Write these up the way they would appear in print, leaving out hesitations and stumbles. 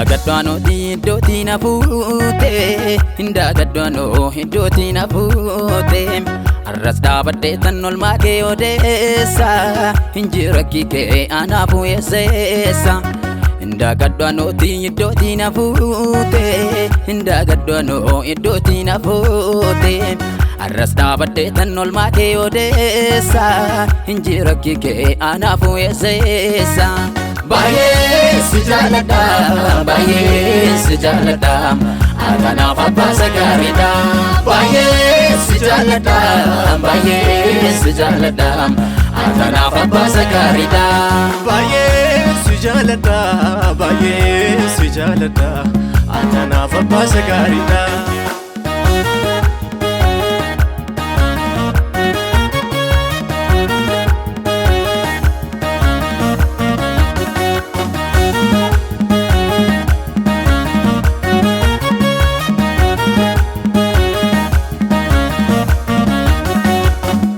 Indagadwano iddootti na fuute, indagadwano iddootti na fuute. Arras dhaabadhee tan olmaa kee odeessa, injira kee anaaf weesseessa. Indagadwano iddootti na fuute, indagadwano iddootti na fuute. Arras dhaabadhee tan olmaa kee odeessa, injira kee anaaf weesseessa. Baay'ee si jaaladha, baay'ee si jaaladha, kanaaf abbaa sagaariidha. Baay'ee si jaaladha, baay'ee si jaaladha, kanaaf abbaa sagaariidha. Baay'ee si jaaladha, baay'ee si jaaladha, kanaaf abbaa sagaariidha.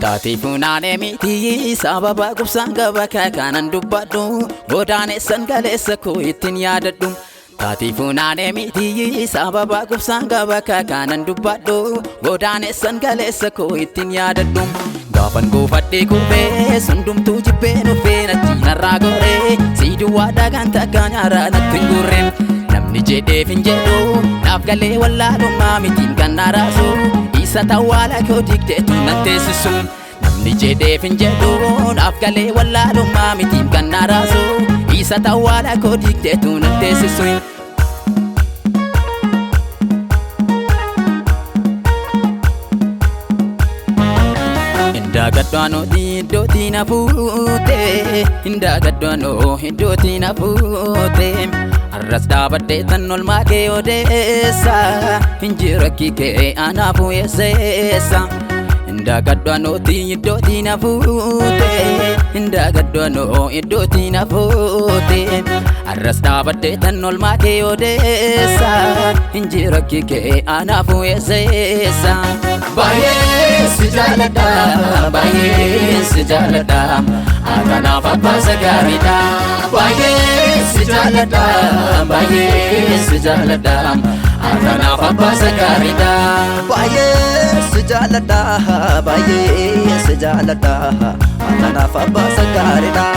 Taati funaanee miti sababa gubsaan gaba kanan dubbadhu, godaanessan galeessa koo ittiin yaadadhu. Taati funaanee miti sababa gubsaan gaba kanan dubbadhu, godaanessan galeessa koo ittiin yaadadhu. Gaafan goofadhee kubbee sundumtuu jibbee nuffee natti narraa goree, si duwwaa dhagaan takka nyaaraa natti hin gurreen. Namni jedheef hin jedhu naaf galee wallaalummaa mitiin kan naraasu, isa tawwaala koo digdeetu nan teessisu. Namni jedheef hin jedhu naaf galee wallaalummaa mitiin kan naraasu, isa tawwaala koo digdeetu nan teessisu. Indagadwano iddootti na fuute, indagadwano iddootti na fuute. Arras dhaabadhee tan olmaa kee odeessa, injira kee anaaf weesseessa. Indagadwano iddootti na fuute, indagadwano iddootti na fuute. Arras dhaabadhee tan olmaa kee odeessa, injira kee anaaf weesseessa. Baay'ee si jaaladha, baay'ee si jaaladha, kanaaf abbaa sagaariidha. Baay'ee si jaaladha, baay'ee si jaaladha, kanaaf abbaa sagaariidha. Baay'ee si jaaladha, baay'ee si jaaladha, kanaaf abbaa sagaariidha.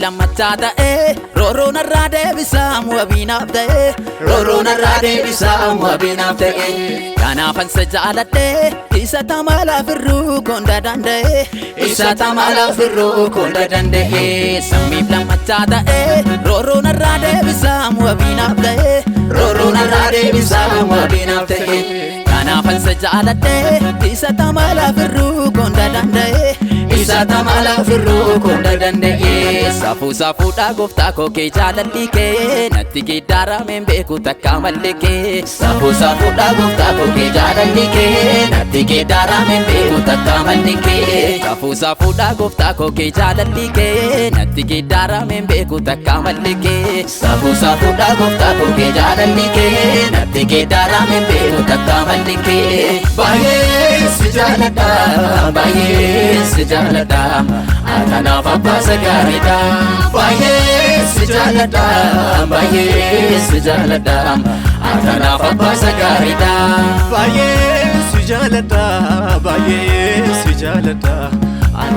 Lammataa ta'ee rooroo narraa deebisaa wabiinaaf ta'ee, rooroo narraa deebisaa wabiinaaf ta'ee. Kanaafan isa jaaladhee isa tamalaaf irruu koonda danda'ee, isa tamalaaf irruu koonda danda'ee. Sammiif lammataa ta'ee rooroo narraa deebisaa wabiinaaf ta'ee, rooroo narraa deebisaa wabiinaaf ta'ee. Kanaafan isa jaaladhee isa tamalaaf irruu koonda danda'ee, isa tamalaaf irruu koonda danda'ee. Saafuu saafuudha gooftaa koo kee jaalalli kee, natti geeddarameen beeku takka malli kee. Saafuu saafuudha gooftaa koo kee jaalalli kee, natti geeddarameen beeku takka malli kee. Saafuu saafuudha gooftaa koo kee jaalalli kee, natti geeddarameen beeku takka malli kee. Saafuu saafuudha gooftaa koo kee jaalalli kee, natti geeddarameen beeku takka malli kee. Baay'ee si jaaladha, baay'ee si jaaladha, kanaaf abbaa sagaariidha. Baay'ee si jaaladha, baay'ee si jaaladha, kanaaf abbaa sagaariidha. Baay'ee si jaaladha, baay'ee si jaaladha,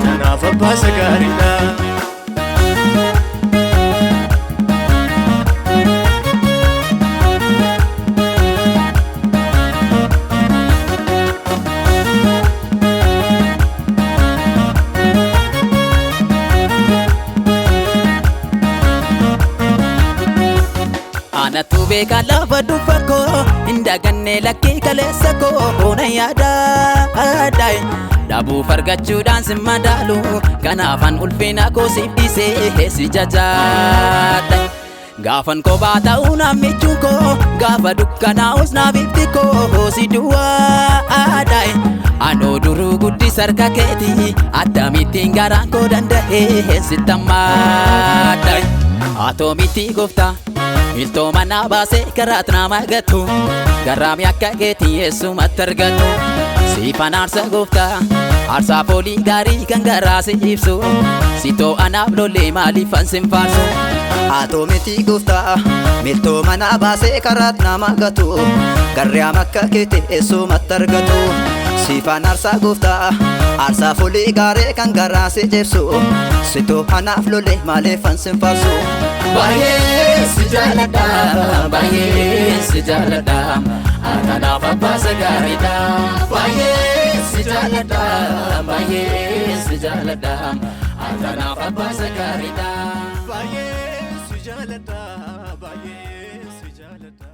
kanaaf abbaa sagaariidha. Anatu beeka lafa dhufa koo, hindaganne lakkii kaleessa koo hoona yaadaadha. Dhabuuf argachuudhaan si madaalu, kanaafan ulfina koo siif dhiisee si jajaadha. Gaafan kophaa ta'uu naaf michuu koo, gaafa dukkanaa'us naaf ifti koo si duwwaadha. Anoo duruu guddisa sarka keetii addamittiin garaan koo danda'ee sittammaadhay atoo miti gooftaa miltoo manaa baasee karaat nama gatu garraami akka keetii eessumatti argatu siifan aarsa gooftaa aarsaa foolii gaarii kan garaa si ibsu sitoo anaaf lollee maaliifan sin faarsu Atoo miti gooftaa miltoo manaa baasee karaat nama gatu garraam akka keetii eessumatti argatu siifan aarsaa gooftaa aarsaa foolii gaarii kan garaa si ibsu sitoo anaaf lollee maaliifan sin faarsu Baay'ee si jaaladha baay'ee si jaaladha atanaaf abbaa sagaariidha baay'ee si jaaladha baay'ee si jaaladha atanaaf abbaa sagaariidha baay'ee si jaaladha baay'ee si jaaladha